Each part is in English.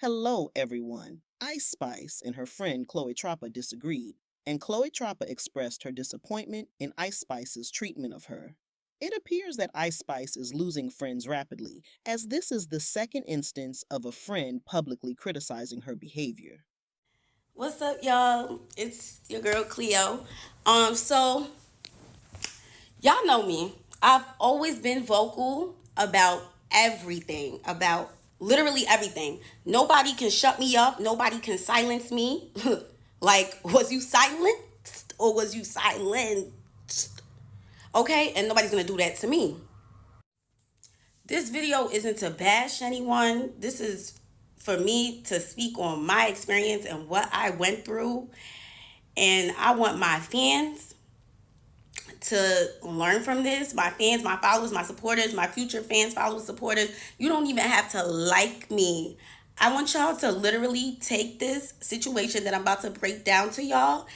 Hello, everyone. Icespice and her friend Cloetrapa disagreed, and Cloetrapa expressed her disappointment in Icespice's treatment of her. It appears that Icespice is losing friends rapidly, as this is the second instance of a friend publicly criticizing her behavior. What's up, y'all? It's your girl Cleo. So y'all know me. I've always been vocal about everything, about literally everything. Nobody can shut me up. Nobody can silence me. Like, was you silenced or was you silenced? Okay, and nobody's gonna do that to me. This video isn't to bash anyone. This is for me to speak on my experience and what I went through. And I want my fans to learn from this. My fans, my followers, my supporters, my future fans, followers, supporters. You don't even have to like me. I want y'all to literally take this situation that I'm about to break down to y'all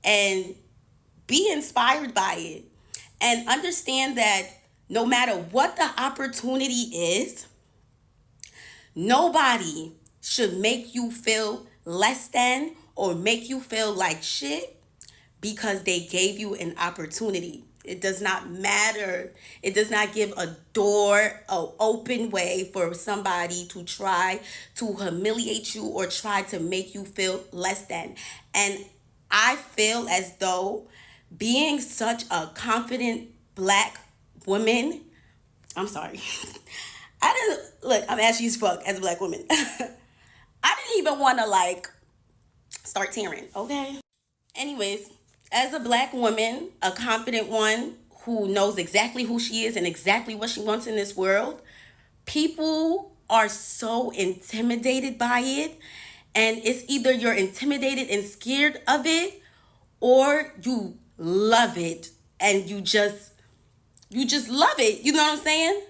and be inspired by it. And understand that no matter what the opportunity is, nobody should make you feel less than or make you feel like shit because they gave you an opportunity. It does not matter. It does not give a door, an open way for somebody to try to humiliate you or try to make you feel less than. And I feel as though being such a confident black woman, I'm sorry. I didn't look, I'm ashy as fuck as a black woman. I didn't even want to like start tearing, okay? Anyways, as a black woman, a confident one who knows exactly who she is and exactly what she wants in this world, people are so intimidated by it. And it's either you're intimidated and scared of it or you love it and you just love it. You know what I'm saying?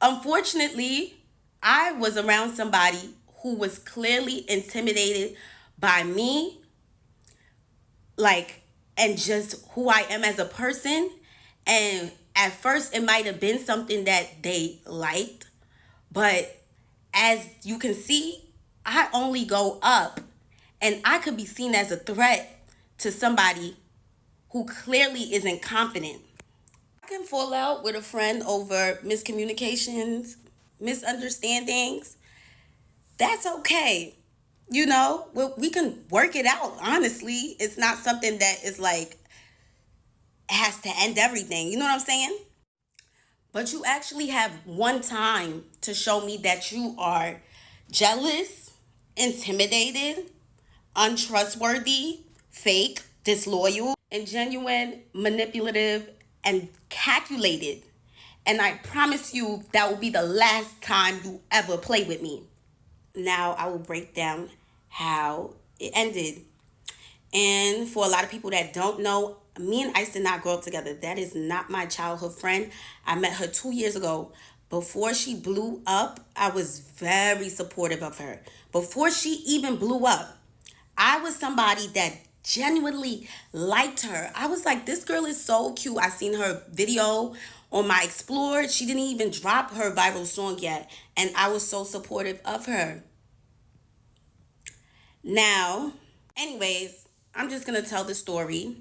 Unfortunately, I was around somebody who was clearly intimidated by me, like, and just who I am as a person. And at first, it might have been something that they liked, but as you can see, I only go up, and I could be seen as a threat to somebody who clearly isn't confident. I can fall out with a friend over miscommunications, misunderstandings. That's okay. You know, we can work it out. Honestly, it's not something that is like has to end everything. You know what I'm saying? But you actually have one time to show me that you are jealous, intimidated, untrustworthy, fake, disloyal, and genuine, manipulative, and calculated. And I promise you that will be the last time you ever play with me. Now I will break down how it ended. And for a lot of people that don't know, me and Ice did not grow up together. That is not my childhood friend. I met her 2 years ago. Before she blew up, I was very supportive of her. Before she even blew up, I was somebody that genuinely liked her. I was like, this girl is so cute. I seen her video on my Explore. She didn't even drop her viral song yet. And I was so supportive of her. Now, anyways, I'm just going to tell the story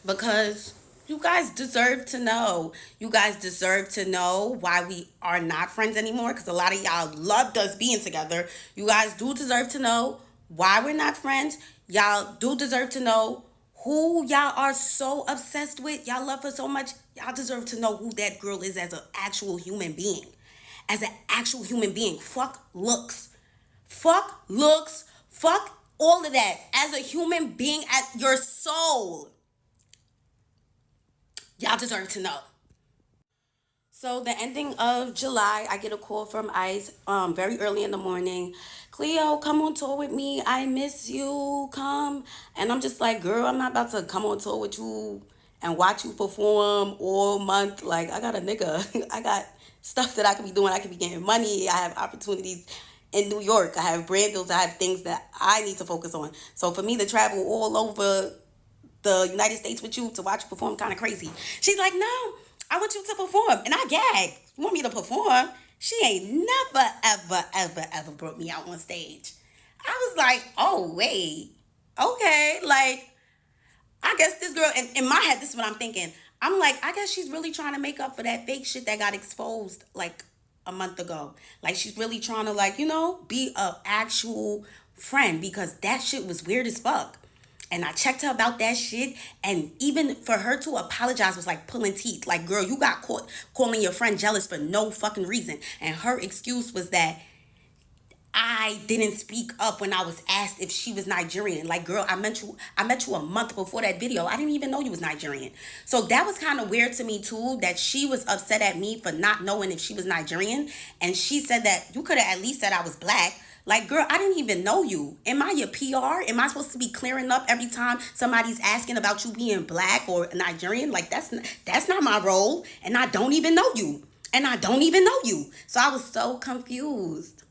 because you guys deserve to know. You guys deserve to know why we are not friends anymore because a lot of y'all loved us being together. You guys do deserve to know why we're not friends. Y'all do deserve to know who y'all are so obsessed with. Y'all love her so much. Y'all deserve to know who that girl is as an actual human being. As an actual human being. Fuck looks. Fuck looks. Fuck all of that. As a human being, at your soul. Y'all deserve to know. So the ending of July, I get a call from Ice very early in the morning. Cleo, come on tour with me. I miss you. Come. And I'm just like, girl, I'm not about to come on tour with you and watch you perform all month. Like, I got a nigga. I got stuff that I could be doing. I could be getting money. I have opportunities in New York. I have brand deals. I have things that I need to focus on. So for me to travel all over the United States with you to watch you perform kind of crazy. She's like, no, I want you to perform. And I gagged. You want me to perform? She ain't never, ever, ever, ever brought me out on stage. I was like, oh, wait. Okay. Like, I guess this girl, and in my head, this is what I'm thinking. I'm like, I guess she's really trying to make up for that fake shit that got exposed like a month ago. Like, she's really trying to, like, be a actual friend because that shit was weird as fuck. And I checked her about that shit. And even for her to apologize was like pulling teeth. Like, girl, you got caught calling your friend jealous for no fucking reason. And her excuse was that I didn't speak up when I was asked if she was Nigerian. Like, girl, I met you a month before that video. I didn't even know you was Nigerian. So that was kind of weird to me too, that she was upset at me for not knowing if she was Nigerian. And she said that you could have at least said I was black. Like, girl, I didn't even know you. Am I your PR? Am I supposed to be clearing up every time somebody's asking about you being black or Nigerian? Like, that's not my role. And I don't even know you. And I don't even know you. So I was so confused.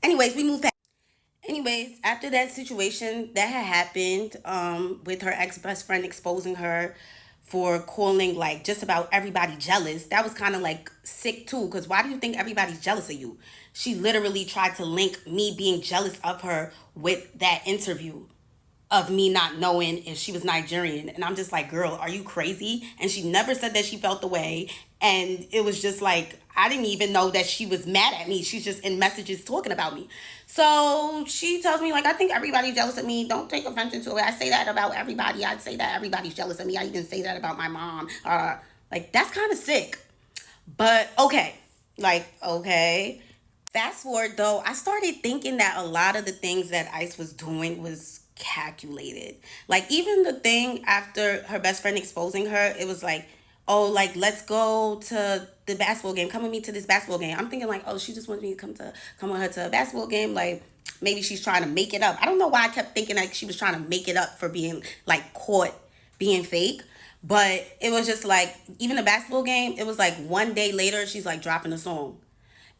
Anyways, we moved past. Anyways, after that situation that had happened, with her ex best friend exposing her for calling like just about everybody jealous, that was kind of like sick too. Because why do you think everybody's jealous of you? She literally tried to link me being jealous of her with that interview of me not knowing if she was Nigerian. And I'm just like, girl, are you crazy? And she never said that she felt the way. And it was just like, I didn't even know that she was mad at me. She's just in messages talking about me. So she tells me, like, I think everybody's jealous of me. Don't take offense to it. I say that about everybody. I'd say that everybody's jealous of me. I even say that about my mom. Like, that's kind of sick. But okay. Like, okay. Fast forward though, I started thinking that a lot of the things that Ice was doing was calculated. Like, even the thing after her best friend exposing her, it was like, oh, like, let's go to the basketball game. Come with me to this basketball game. I'm thinking like, oh, she just wanted me to come with her to a basketball game. Like, maybe she's trying to make it up. I don't know why I kept thinking like she was trying to make it up for being like caught being fake. But it was just like, even the basketball game, it was like one day later, she's like dropping a song.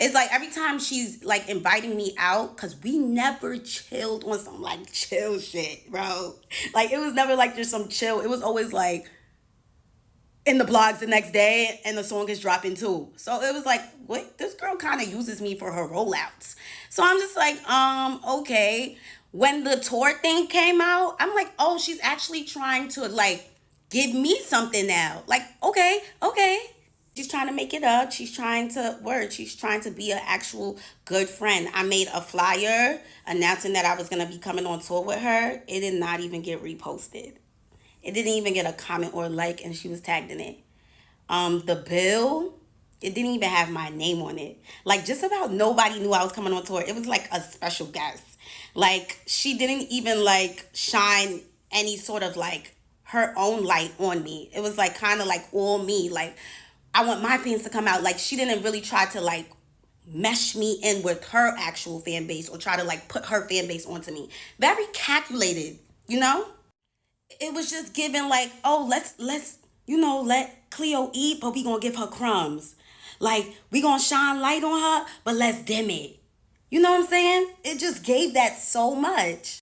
It's like every time she's like inviting me out, because we never chilled on some like chill shit, bro. Like, it was never like just some chill. It was always like in the blogs the next day and the song is dropping too. So it was like, what? This girl kind of uses me for her rollouts. So I'm just like, okay. When the tour thing came out, I'm like, oh, she's actually trying to like give me something now. Like, okay, okay. She's trying to make it up. She's trying to word. She's trying to be an actual good friend. I made a flyer announcing that I was gonna be coming on tour with her. It did not even get reposted. It didn't even get a comment or like, and she was tagged in it. The bill, it didn't even have my name on it. Like, just about nobody knew I was coming on tour. It was like a special guest. Like, she didn't even like shine any sort of like her own light on me. It was like kind of like all me. Like, I want my fans to come out. Like, she didn't really try to like mesh me in with her actual fan base or try to like put her fan base onto me. Very calculated, you know? It was just given like, oh, let's let Cleo eat, but we gonna give her crumbs. Like, we gonna shine light on her, but let's dim it. You know what I'm saying? It just gave that so much.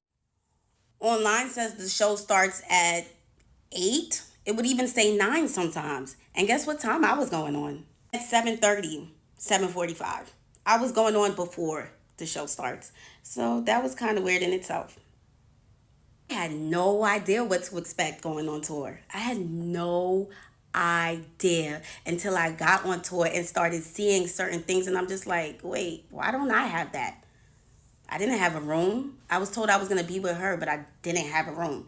Online says the show starts at 8. It would even say 9 sometimes. And guess what time I was going on? At 7:30, 7:45. I was going on before the show starts. So that was kind of weird in itself. I had no idea what to expect going on tour. I had no idea until I got on tour and started seeing certain things. And I'm just like, wait, why don't I have that? I didn't have a room. I was told I was going to be with her, but I didn't have a room.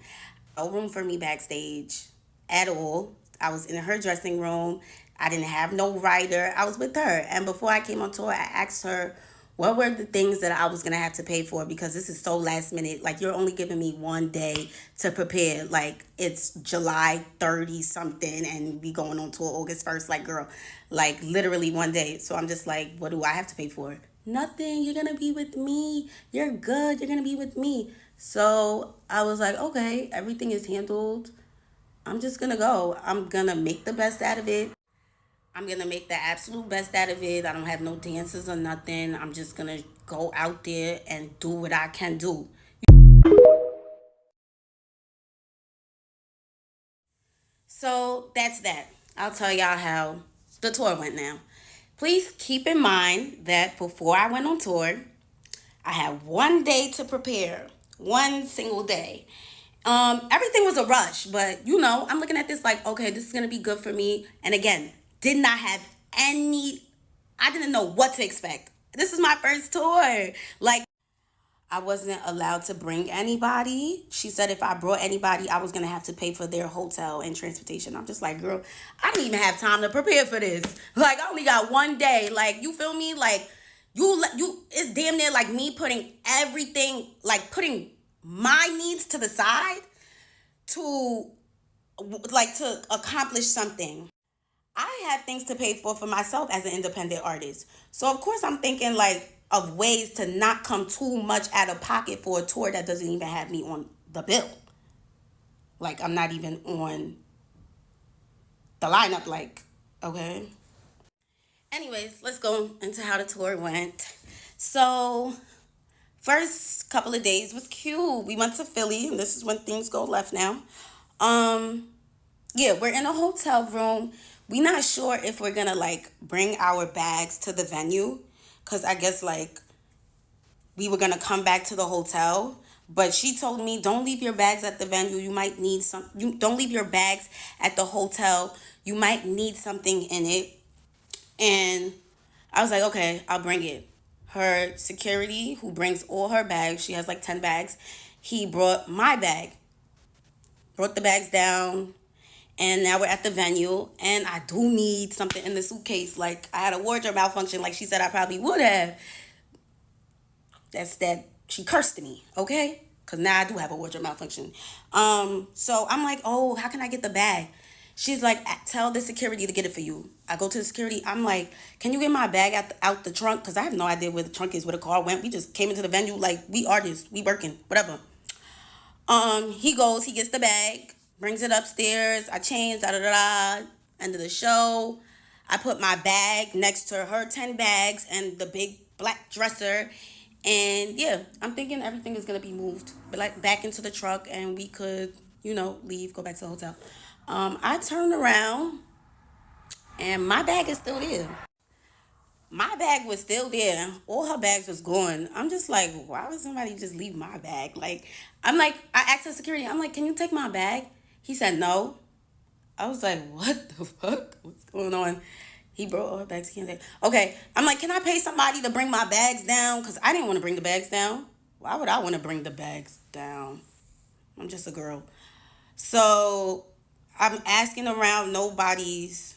No room for me backstage at all. I was in her dressing room. I didn't have no writer. I was with her. And before I came on tour, I asked her what were the things that I was going to have to pay for, because this is so last minute. Like, you're only giving me one day to prepare. Like, it's July 30 something and we going on tour August 1st. Like, girl, like literally one day. So I'm just like, what do I have to pay for? Nothing. You're going to be with me. You're good. You're going to be with me. So I was like, okay, everything is handled. I'm just going to go. I'm going to make the best out of it. I'm going to make the absolute best out of it. I don't have no dances or nothing. I'm just going to go out there and do what I can do. So that's that. I'll tell y'all how the tour went now. Please keep in mind that before I went on tour, I had 1 day to prepare, one single day. Everything was a rush, but I'm looking at this like, okay, this is gonna be good for me. And again, did not have any, I didn't know what to expect. This is my first tour. Like, I wasn't allowed to bring anybody. She said if I brought anybody, I was gonna have to pay for their hotel and transportation. I'm just like, girl, I didn't even have time to prepare for this. Like, I only got 1 day. Like, you feel me? Like, it's damn near like me putting everything, like putting my needs to the side to to accomplish something. I have things to pay for myself as an independent artist. So of course I'm thinking like of ways to not come too much out of pocket for a tour that doesn't even have me on the bill. Like, I'm not even on the lineup, like, okay. Anyways, let's go into how the tour went. So first couple of days was cute. We went to Philly, and this is when things go left now. Yeah, we're in a hotel room. We not sure if we're gonna like bring our bags to the venue, because I guess like we were gonna come back to the hotel. But she told me, don't leave your bags at the venue. You might need some. You don't leave your bags at the hotel. You might need something in it. And I was like, okay, I'll bring it. Her security, who brings all her bags, she has like 10 bags. He brought my bag, brought the bags down, and now we're at the venue, and I do need something in the suitcase. Like, I had a wardrobe malfunction, like she said I probably would have. That's that she cursed me, okay? Because now I do have a wardrobe malfunction. So I'm like, oh, how can I get the bag? She's like, tell the security to get it for you. I go to the security. I'm like, can you get my bag out the trunk? Because I have no idea where the trunk is, where the car went. We just came into the venue like we artists, we working, whatever. He goes, he gets the bag, brings it upstairs. I change, da da da da. End of the show. I put my bag next to her 10 bags and the big black dresser. And yeah, I'm thinking everything is gonna be moved, but like back into the truck, and we could, leave, go back to the hotel. I turned around, and my bag is still there. My bag was still there. All her bags was gone. I'm just like, why would somebody just leave my bag? Like, I'm like, I asked the security, I'm like, can you take my bag? He said no. I was like, what the fuck? What's going on? He brought all her bags. He can't take. Okay, I'm like, can I pay somebody to bring my bags down? Because I didn't want to bring the bags down. Why would I want to bring the bags down? I'm just a girl. So I'm asking around, nobody's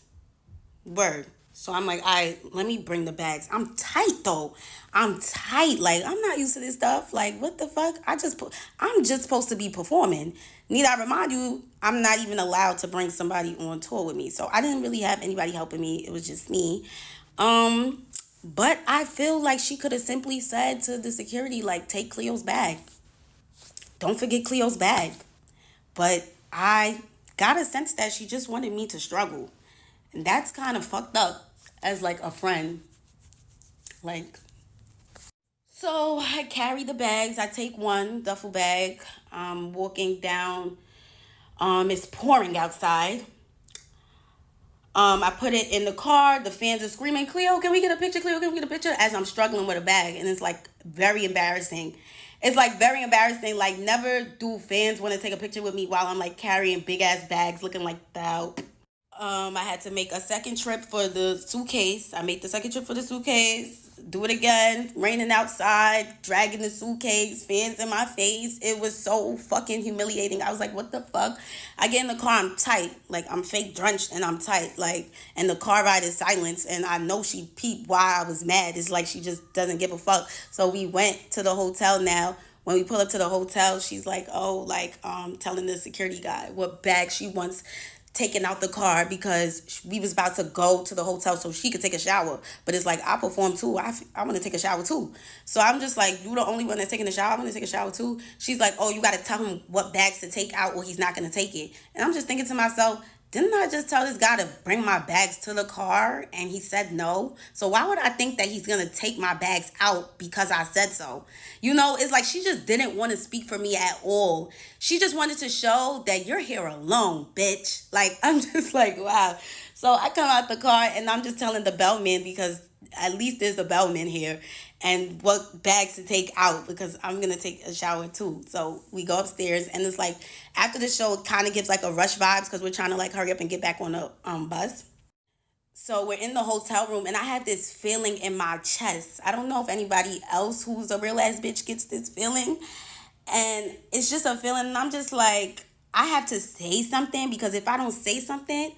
word. So I'm like, all right, let me bring the bags. I'm tight though. I'm tight. Like, I'm not used to this stuff. Like, what the fuck? I'm just supposed to be performing. Need I remind you, I'm not even allowed to bring somebody on tour with me. So I didn't really have anybody helping me. It was just me. But I feel like she could have simply said to the security, like, take Cleo's bag. Don't forget Cleo's bag. But I got a sense that she just wanted me to struggle. And that's kind of fucked up as like a friend. Like, so I carry the bags. I take one duffel bag. Walking down. It's pouring outside. I put it in the car. The fans are screaming, Cleo, can we get a picture? Cleo, can we get a picture? As I'm struggling with a bag. And it's like very embarrassing. It's like very embarrassing. Like, never do fans want to take a picture with me while I'm like carrying big ass bags looking like that. I had to make a second trip for the suitcase. I made the second trip for the suitcase. Do it again. Raining outside, dragging the suitcase, fans in my face. It was so fucking humiliating. I was like, what the fuck? I get in the car, I'm tight. Like, I'm fake drenched and I'm tight. Like, and the car ride is silence. And I know she peeped why I was mad. It's like she just doesn't give a fuck. So we went to the hotel now. When we pull up to the hotel, she's like, oh, like, telling the security guy what bag she wants taken out the car, because we was about to go to the hotel so she could take a shower. But it's like, I perform too. I want to take a shower too. So I'm just like, you the only one that's taking a shower? I'm going to take a shower too. She's like, oh, you got to tell him what bags to take out or he's not going to take it. And I'm just thinking to myself, didn't I just tell this guy to bring my bags to the car and he said no? So why would I think that he's going to take my bags out because I said so? It's like she just didn't want to speak for me at all. She just wanted to show that you're here alone, bitch. Like, I'm just like, wow. So I come out the car and I'm just telling the bellman, because at least there's a bellman here, and what bags to take out because I'm gonna take a shower too. So we go upstairs and it's like after the show, it kind of gives like a rush vibes because we're trying to like hurry up and get back on the bus. So we're in the hotel room and I have this feeling in my chest. I don't know if anybody else who's a real ass bitch gets this feeling. And it's just a feeling, and I'm just like, I have to say something, because if I don't say something,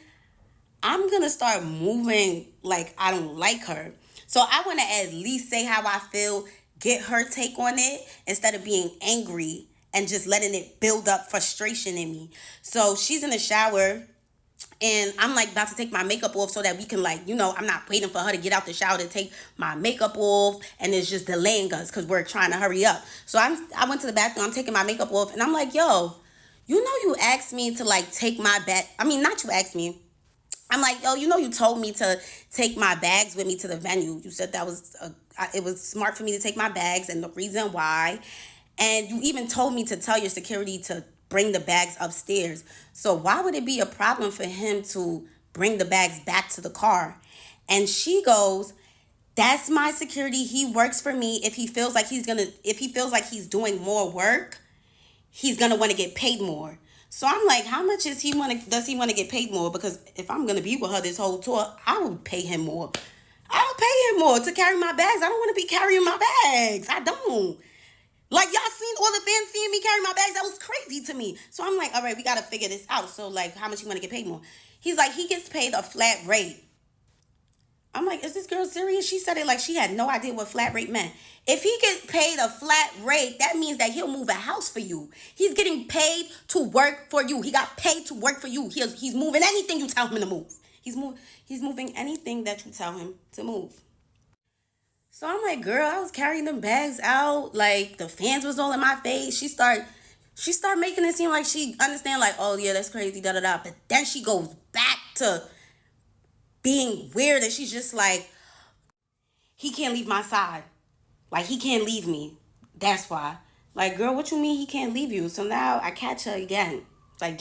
I'm gonna start moving like I don't like her. So I wanna at least say how I feel, get her take on it, instead of being angry and just letting it build up frustration in me. So she's in the shower and I'm like about to take my makeup off so that we can, like, I'm not waiting for her to get out the shower to take my makeup off, and it's just delaying us because we're trying to hurry up. So I went to the bathroom, I'm taking my makeup off, and I'm like, yo, you asked me to like take my bag. I mean, not you asked me. I'm like, yo, you told me to take my bags with me to the venue. You said that was it was smart for me to take my bags, and the reason why. And you even told me to tell your security to bring the bags upstairs. So why would it be a problem for him to bring the bags back to the car? And she goes, that's my security. He works for me. If he feels like he's doing more work, he's gonna want to get paid more. So I'm like, how much does he want to get paid more? Because if I'm gonna be with her this whole tour, I will pay him more. I'll pay him more to carry my bags. I don't want to be carrying my bags. I don't. Like, y'all seen all the fans seeing me carry my bags? That was crazy to me. So I'm like, all right, we gotta figure this out. So like, how much you want to get paid more? He's like, he gets paid a flat rate. I'm like, is this girl serious? She said it like she had no idea what flat rate meant. If he gets paid a flat rate, that means that he'll move a house for you. He's getting paid to work for you. He got paid to work for you. He's moving anything you tell him to move. He's moving anything that you tell him to move. So I'm like, girl, I was carrying them bags out. Like the fans was all in my face. She start making it seem like she understand, like, oh yeah, that's crazy, da da da. But then she goes back to being weird, and she's just like, he can't leave my side. Like, he can't leave me. That's why. Like, girl, what you mean he can't leave you? So now I catch her again. Like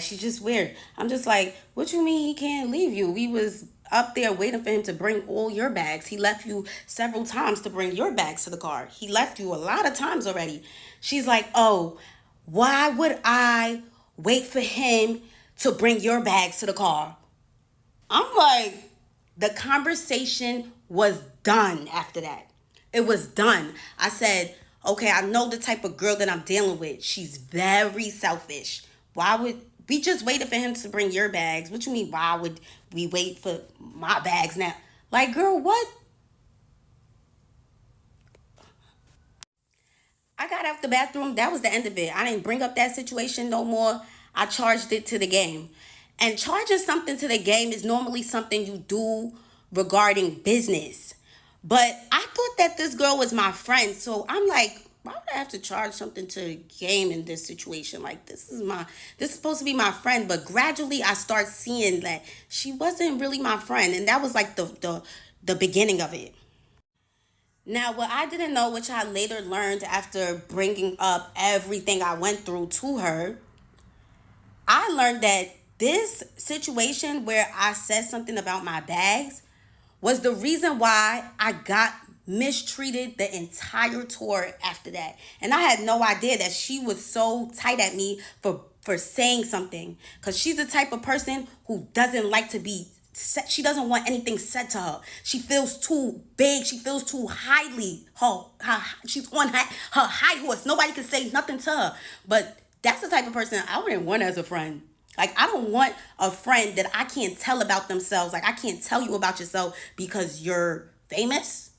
she's just weird. I'm just like, what you mean he can't leave you? We was up there waiting for him to bring all your bags. He left you several times to bring your bags to the car. He left you a lot of times already. She's like, oh, why would I wait for him to bring your bags to the car? I'm like, the conversation was done after that. It was done. I said, okay, I know the type of girl that I'm dealing with. She's very selfish. Why would we just waited for him to bring your bags? What you mean, why would we wait for my bags now? Like, girl, what? I got out the bathroom. That was the end of it. I didn't bring up that situation no more. I charged it to the game. And charging something to the game is normally something you do regarding business. But I thought that this girl was my friend. So I'm like, why would I have to charge something to the game in this situation? Like, this is supposed to be my friend. But gradually I start seeing that she wasn't really my friend. And that was like the beginning of it. Now, what I didn't know, which I later learned after bringing up everything I went through to her, I learned that this situation where I said something about my bags was the reason why I got mistreated the entire tour after that. And I had no idea that she was so tight at me for saying something, because she's the type of person who doesn't like to be said. She doesn't want anything said to her. She feels too big. She feels too highly. She's on her high horse. Nobody can say nothing to her. But that's the type of person I wouldn't want as a friend. Like, I don't want a friend that I can't tell about themselves. Like, I can't tell you about yourself because you're famous.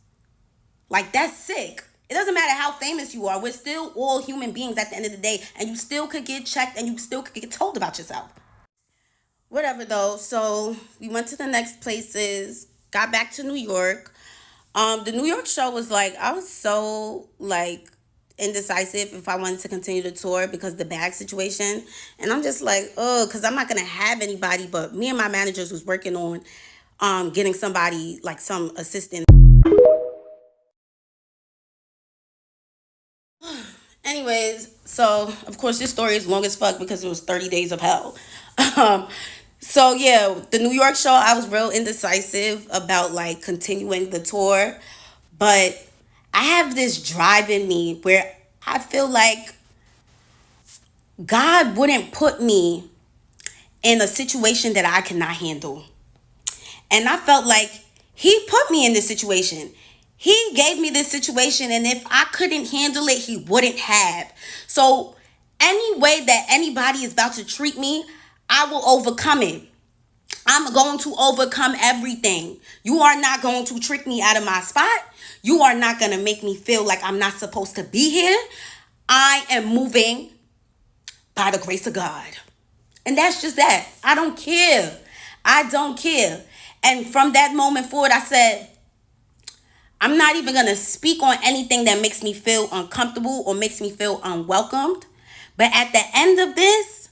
Like, that's sick. It doesn't matter how famous you are. We're still all human beings at the end of the day. And you still could get checked and you still could get told about yourself. Whatever though. So we went to the next places, got back to New York. The New York show was like, I was so like indecisive if I wanted to continue the tour because of the bag situation. And I'm just like, oh, because I'm not gonna have anybody but me and my managers was working on getting somebody, like some assistant. Anyways, so of course this story is long as fuck because it was 30 days of hell. um So yeah, the New York show, I was real indecisive about like continuing the tour, but I have this drive in me where I feel like God wouldn't put me in a situation that I cannot handle. And I felt like he put me in this situation. He gave me this situation, and if I couldn't handle it, he wouldn't have. So, any way that anybody is about to treat me, I will overcome it. I'm going to overcome everything. You are not going to trick me out of my spot. You are not going to make me feel like I'm not supposed to be here. I am moving by the grace of God. And that's just that. I don't care. I don't care. And from that moment forward, I said, I'm not even going to speak on anything that makes me feel uncomfortable or makes me feel unwelcomed. But at the end of this,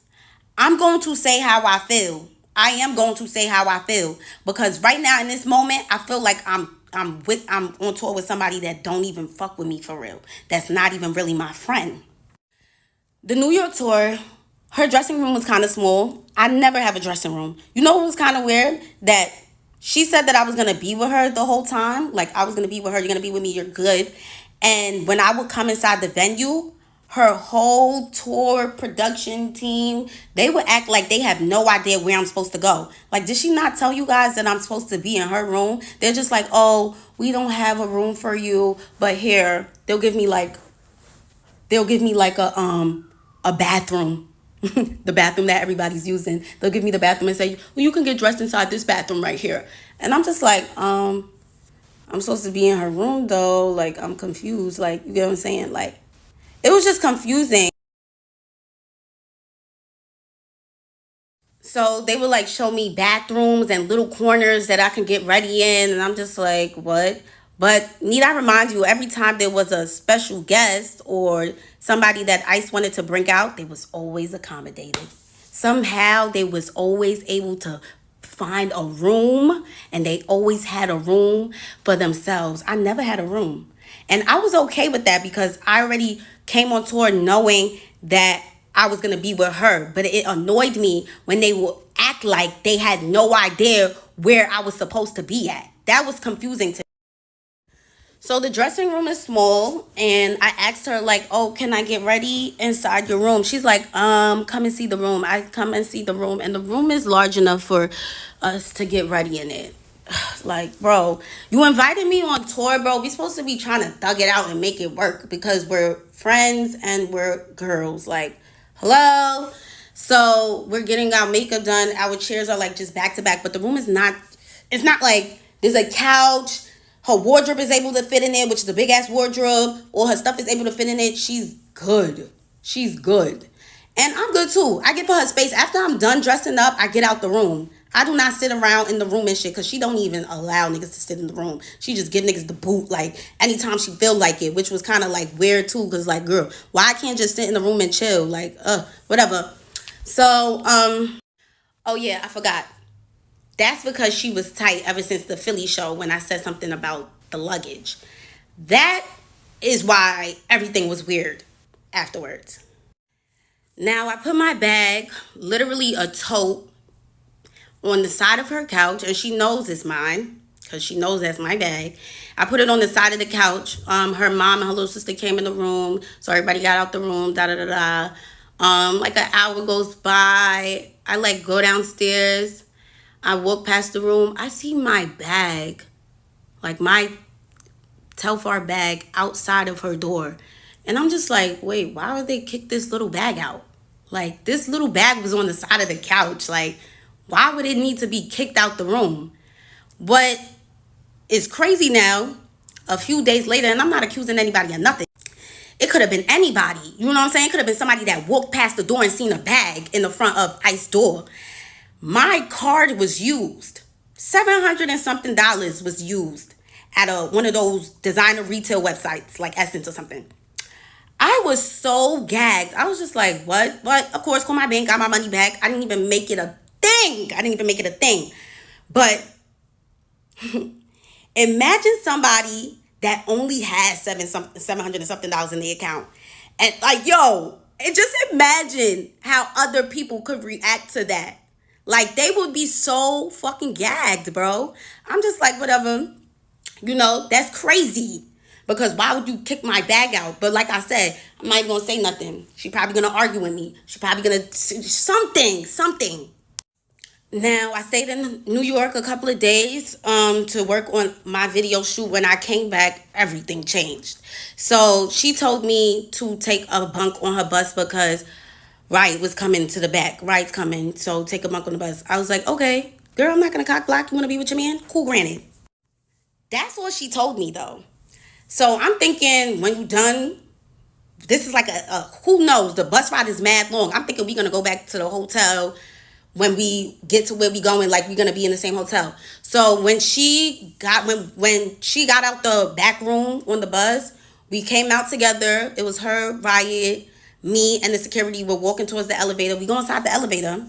I'm going to say how I feel. I am going to say how I feel because right now in this moment, I feel like I'm on tour with somebody that don't even fuck with me for real. That's not even really my friend. The New York tour, her dressing room was kind of small. I never have a dressing room. You know what was kind of weird? That she said that I was going to be with her the whole time. Like, I was going to be with her. You're going to be with me. You're good. And when I would come inside the venue, her whole tour production team, they would act like they have no idea where I'm supposed to go. Like, did she not tell you guys that I'm supposed to be in her room? They're just like, oh, we don't have a room for you, but here, they'll give me like a bathroom. The bathroom that everybody's using. They'll give me the bathroom and say, well, you can get dressed inside this bathroom right here. And I'm just like, I'm supposed to be in her room though. Like, I'm confused. Like, you get what I'm saying? Like, it was just confusing. So they would like show me bathrooms and little corners that I can get ready in. And I'm just like, what? But need I remind you, every time there was a special guest or somebody that Ice wanted to bring out, they was always accommodated. Somehow they was always able to find a room, and they always had a room for themselves. I never had a room. And I was okay with that because I already came on tour knowing that I was going to be with her. But it annoyed me when they would act like they had no idea where I was supposed to be at. That was confusing to me. So the dressing room is small, and I asked her like, "Oh, can I get ready inside your room?" She's like, come and see the room." I come and see the room, and the room is large enough for us to get ready in it. Like, bro, you invited me on tour, bro. We supposed to be trying to thug it out and make it work because we're friends and we're girls. Like, hello. So we're getting our makeup done. Our chairs are like just back to back, but the room is not. It's not like there's a couch. Her wardrobe is able to fit in there, which is a big ass wardrobe. All her stuff is able to fit in it. She's good. She's good. And I'm good too. I give her space. After I'm done dressing up, I get out the room. I do not sit around in the room and shit because she don't even allow niggas to sit in the room. She just give niggas the boot like anytime she feel like it, which was kind of like weird too because like, girl, why I can't just sit in the room and chill? Like, whatever. So, oh yeah, I forgot. That's because she was tight ever since the Philly show when I said something about the luggage. That is why everything was weird afterwards. Now I put my bag, literally a tote, on the side of her couch, and she knows it's mine because she knows that's my bag. I put it on the side of the couch. Her mom and her little sister came in the room, so everybody got out the room. Da da da da. Like an hour goes by. I like go downstairs. I walk past the room. I see my bag, like my Telfar bag, outside of her door, and I'm just like, wait, why would they kick this little bag out? Like, this little bag was on the side of the couch. Like, why would it need to be kicked out the room? What is crazy now, a few days later, and I'm not accusing anybody of nothing. It could have been anybody. You know what I'm saying? It could have been somebody that walked past the door and seen a bag in the front of Ice door. My card was used. $700 and something was used at one of those designer retail websites like Essence or something. I was so gagged. I was just like, what? But of course, call my bank, got my money back. I didn't even make it a thing. But imagine somebody that only has $700 and something in the account. And like, yo, and just imagine how other people could react to that. Like, they would be so fucking gagged, bro. I'm just like, whatever. That's crazy. Because why would you kick my bag out? But like I said, I'm not even gonna say nothing. She probably gonna argue with me. She probably gonna something. Now I stayed in New York a couple of days to work on my video shoot. When I came back, everything changed. So she told me to take a bunk on her bus because Riot was coming to the back. Riot's coming, so take a bunk on the bus. I was like, okay, girl, I'm not gonna cock block. You wanna be with your man? Cool, granted. That's what she told me though. So I'm thinking when you done, this is like a who knows, the bus ride is mad long. I'm thinking we're gonna go back to the hotel when we get to where we going, like we're gonna be in the same hotel. So when she got out the back room on the bus, we came out together. It was her, Riot, me, and the security were walking towards the elevator. We go inside the elevator.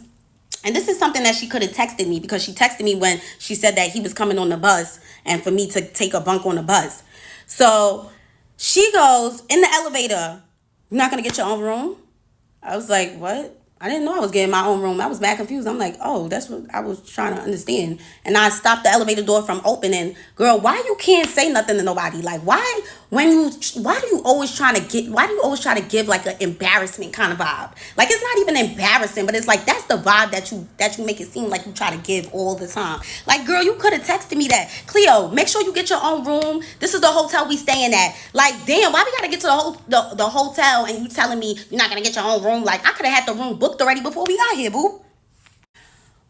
And this is something that she could have texted me, because she texted me when she said that he was coming on the bus and for me to take a bunk on the bus. So she goes, in the elevator, you're not going to get your own room? I was like, what? I didn't know I was getting my own room. I was mad confused. I'm like, oh, that's what I was trying to understand. And I stopped the elevator door from opening. Girl, why you can't say nothing to nobody? Like, why do you always try to give like an embarrassment kind of vibe? Like, it's not even embarrassing, but it's like, that's the vibe that you make it seem like you try to give all the time. Like, girl, you could have texted me that. Cleo, make sure you get your own room. This is the hotel we staying at. Like, damn, why we gotta get to the hotel and you telling me you're not gonna get your own room? Like, I could have had the room booked already before we got here, boo.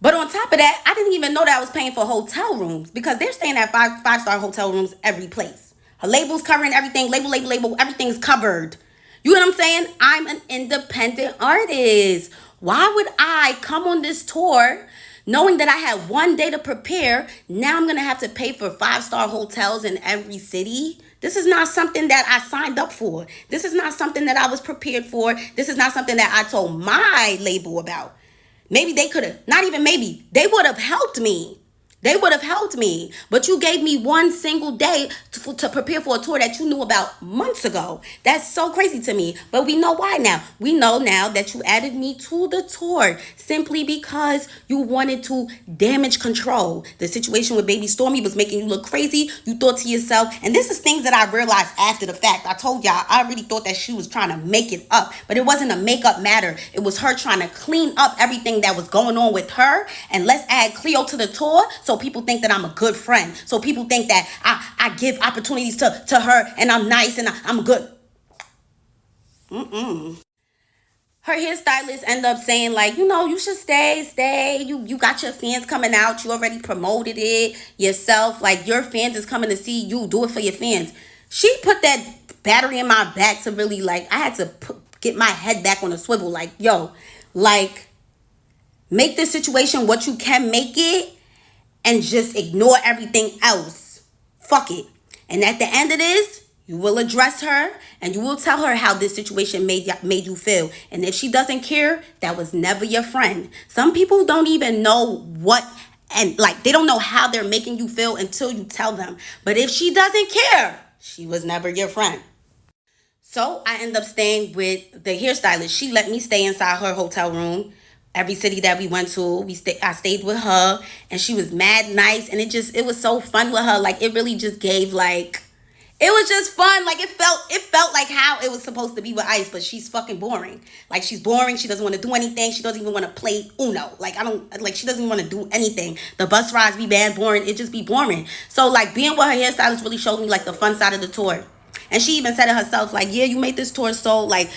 But on top of that, I didn't even know that I was paying for hotel rooms, because they're staying at five-star hotel rooms every place. Her label's covering everything. Label. Everything's covered. You know what I'm saying? I'm an independent artist. Why would I come on this tour knowing that I had one day to prepare? Now I'm going to have to pay for five-star hotels in every city. This is not something that I signed up for. This is not something that I was prepared for. This is not something that I told my label about. Maybe they could have, not even maybe, they would have helped me. They would have helped me. But you gave me one single day to prepare for a tour that you knew about months ago. That's so crazy to me. But we know why now. We know now that you added me to the tour simply because you wanted to damage control. The situation with Baby Stormy was making you look crazy. You thought to yourself, and this is things that I realized after the fact. I told y'all, I really thought that she was trying to make it up. But it wasn't a makeup matter. It was her trying to clean up everything that was going on with her. And let's add Cleo to the tour, so people think that I'm a good friend. So people think that I give opportunities to her and I'm nice and I'm good. Her hairstylist end up saying, like, you should stay. You got your fans coming out. You already promoted it yourself. Like, your fans is coming to see you. Do it for your fans. She put that battery in my back to really, like, I had to get my head back on a swivel. Like, yo, like, make this situation what you can make it, and just ignore everything else. Fuck it. And at the end of this, you will address her and you will tell her how this situation made you feel. And if she doesn't care, that was never your friend. Some people don't even know what, and like, they don't know how they're making you feel until you tell them. But if she doesn't care, she was never your friend. So I end up staying with the hairstylist. She let me stay inside her hotel room. Every city that we went to, I stayed with her, and she was mad nice, and it was so fun with her. Like, it really just gave, like, it was just fun. Like, it felt like how it was supposed to be with Ice, but she's fucking boring. Like, she's boring. She doesn't want to do anything. She doesn't even want to play Uno. Like, she doesn't even want to do anything. The bus rides be bad, boring. It just be boring. So, like, being with her hairstylist really showed me, like, the fun side of the tour. And she even said it herself, like, yeah, you made this tour so, like,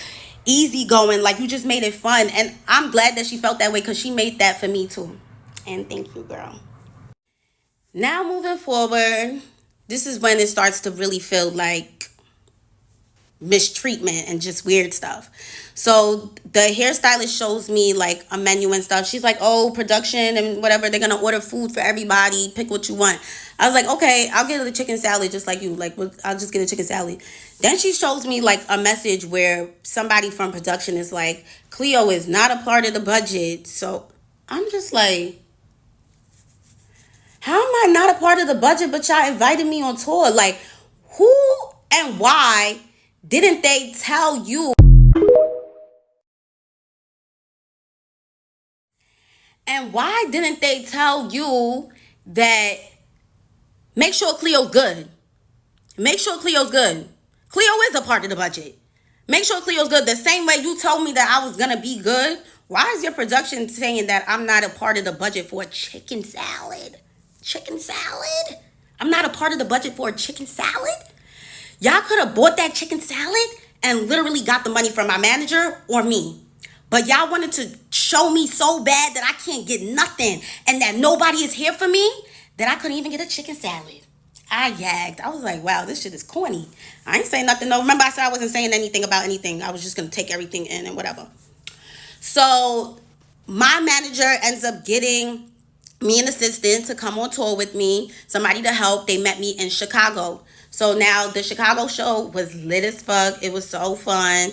easy going, like, you just made it fun. And I'm glad that she felt that way, because she made that for me too. And thank you, girl. Now moving forward, this is when it starts to really feel like mistreatment and just weird stuff. So the hairstylist shows me like a menu and stuff. She's like, oh, production and whatever, they're gonna order food for everybody, pick what you want. I was like, okay, I'll get a chicken salad just like you. Like, I'll just get a chicken salad. Then she shows me like a message where somebody from production is like, Cleo is not a part of the budget. So I'm just like, how am I not a part of the budget, but y'all invited me on tour? Like, who and why didn't they tell you? And why didn't they tell you that make sure Cleo's good? Make sure Cleo's good. Cleo is a part of the budget. Make sure Cleo's good. The same way you told me that I was gonna be good. Why is your production saying that I'm not a part of the budget for a chicken salad? Chicken salad? I'm not a part of the budget for a chicken salad? Y'all could have bought that chicken salad and literally got the money from my manager or me. But y'all wanted to show me so bad that I can't get nothing and that nobody is here for me that I couldn't even get a chicken salad. I yagged. I was like, wow, this shit is corny. I ain't saying nothing. No, remember I said I wasn't saying anything about anything. I was just going to take everything in and whatever. So my manager ends up getting me an assistant to come on tour with me, somebody to help. They met me in Chicago. So now the Chicago show was lit as fuck. It was so fun.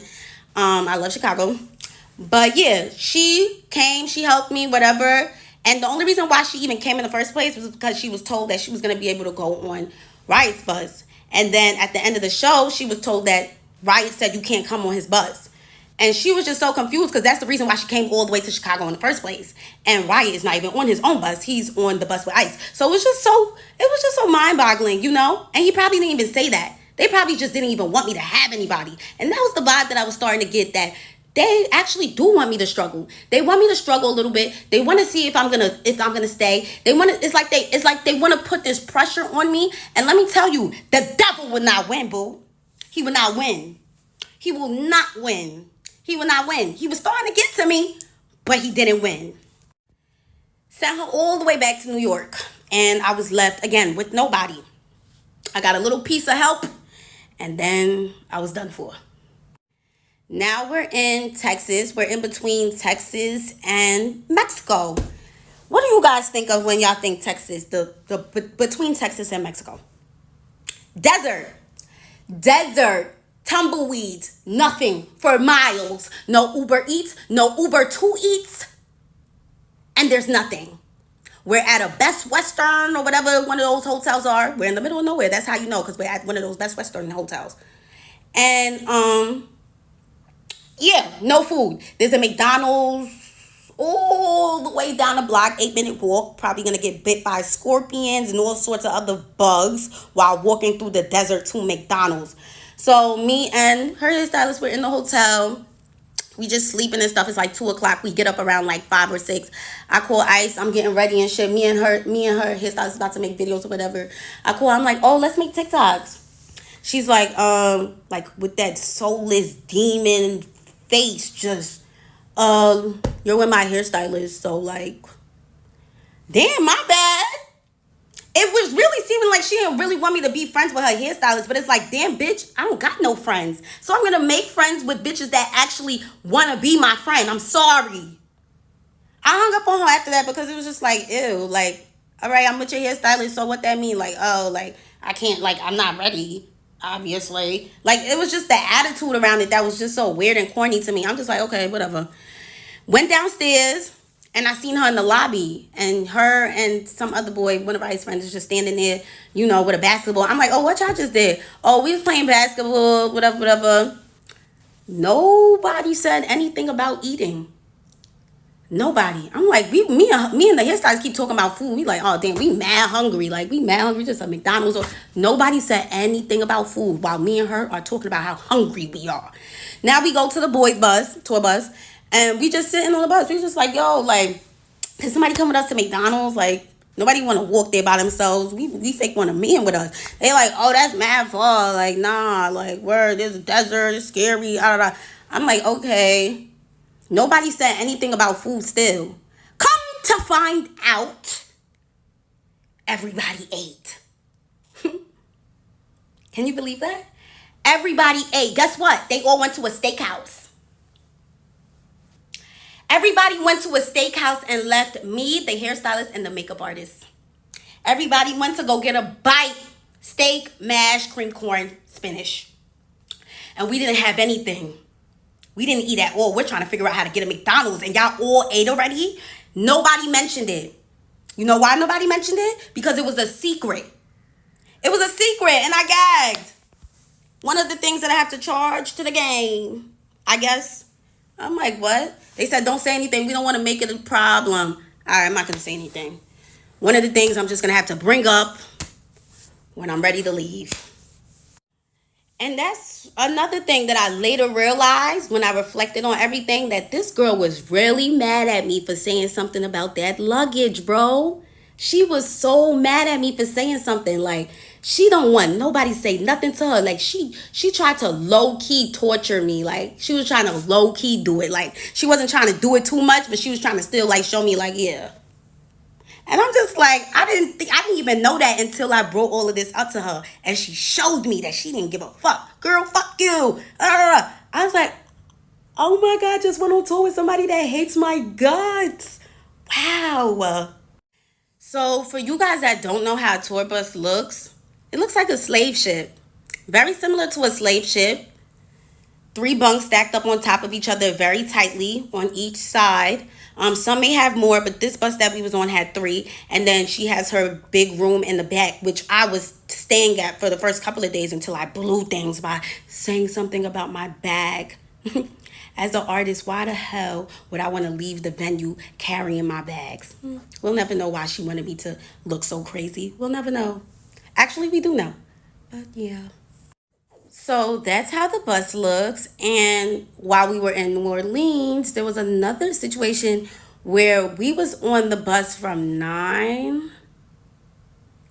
I love Chicago. But yeah, she came, she helped me, whatever. And the only reason why she even came in the first place was because she was told that she was going to be able to go on Riot's bus. And then at the end of the show, she was told that Riot said you can't come on his bus. And she was just so confused because that's the reason why she came all the way to Chicago in the first place. And Riot is not even on his own bus. He's on the bus with Ice. So it was just so mind-boggling, you know? And he probably didn't even say that. They probably just didn't even want me to have anybody. And that was the vibe that I was starting to get, that they actually do want me to struggle. They want me to struggle a little bit. They want to see if I'm gonna stay. It's like they want to put this pressure on me. And let me tell you, the devil will not win, boo. He will not win. He will not win. He will not win. He was starting to get to me, but he didn't win. Sent her all the way back to New York, and I was left again with nobody. I got a little piece of help, and then I was done for. Now we're in Texas. We're in between Texas and Mexico. What do you guys think of when y'all think Texas, between Texas and Mexico? Desert. Desert. Tumbleweeds. Nothing for miles. No Uber Eats. No Uber to Eats. And there's nothing. We're at a Best Western or whatever one of those hotels are. We're in the middle of nowhere. That's how you know, because we're at one of those Best Western hotels. And yeah, no food. There's a McDonald's all the way down the block, 8-minute walk. Probably gonna get bit by scorpions and all sorts of other bugs while walking through the desert to McDonald's. So me and her hairstylist were in the hotel. We just sleeping and stuff. It's like 2:00. We get up around like 5 or 6. I call Ice. I'm getting ready and shit. Me and her hairstylist about to make videos or whatever. I call. I'm like, oh, let's make TikToks. She's like with that soulless demon face, just you're with my hairstylist, so like, damn, my bad. It was really seeming like she didn't really want me to be friends with her hairstylist, but it's like, damn, bitch, I don't got no friends, so I'm gonna make friends with bitches that actually want to be my friend. I'm sorry. I hung up on her after that because it was just like, ew, like, all right, I'm with your hairstylist, so what that mean? Like, oh, like, I can't, like, I'm not ready, obviously. Like, it was just the attitude around it that was just so weird and corny to me. I'm just like, okay, whatever. Went downstairs, and I seen her in the lobby, and her and some other boy, one of Ice's friends, is just standing there, you know, with a basketball. I'm like, oh, what y'all just did? Oh, we was playing basketball, whatever, whatever. Nobody said anything about eating. Nobody. I'm like, me and the hairstylist keep talking about food. We like, oh damn, we mad hungry. Like, we mad hungry, just a McDonald's. Or nobody said anything about food while me and her are talking about how hungry we are. Now we go to the boys bus, tour bus, and we just sitting on the bus. We just like, yo, like, can somebody come with us to McDonald's? Like, nobody want to walk there by themselves. We fake want to meet with us. They like, oh, that's mad far. Like, nah, like, word, there's a desert, it's scary. I'm like, okay. Nobody said anything about food still. Come to find out, everybody ate. Can you believe that? Everybody ate. Guess what? They all went to a steakhouse. Everybody went to a steakhouse and left me, the hairstylist, and the makeup artist. Everybody went to go get a bite. Steak, mash, cream corn, spinach. And we didn't have anything. We didn't eat at all. We're trying to figure out how to get a McDonald's, and y'all all ate already? Nobody mentioned it. You know why nobody mentioned it? Because it was a secret. It was a secret, and I gagged. One of the things that I have to charge to the game, I guess. I'm like, what? They said, don't say anything. We don't want to make it a problem. All right, I'm not gonna say anything. One of the things I'm just gonna have to bring up when I'm ready to leave. And that's another thing that I later realized when I reflected on everything, that this girl was really mad at me for saying something about that luggage, bro. She was so mad at me for saying something. Like, she don't want nobody say nothing to her. Like, she tried to low key torture me. Like, she was trying to low key do it. Like, she wasn't trying to do it too much, but she was trying to still like show me like, yeah. And I'm just like, I didn't even know that until I brought all of this up to her, and she showed me that she didn't give a fuck. Girl, fuck you. I was like, oh my god, I just went on tour with somebody that hates my guts. Wow. So for you guys that don't know how a tour bus looks, it looks like a slave ship. Very similar to a slave ship. Three bunks stacked up on top of each other very tightly on each side. Some may have more, but this bus that we was on had three. And then she has her big room in the back, which I was staying at for the first couple of days until I blew things by saying something about my bag. As an artist, why the hell would I want to leave the venue carrying my bags? We'll never know why she wanted me to look so crazy. We'll never know. Actually, we do know. But yeah. So that's how the bus looks. And while we were in New Orleans, there was another situation where we was on the bus from 9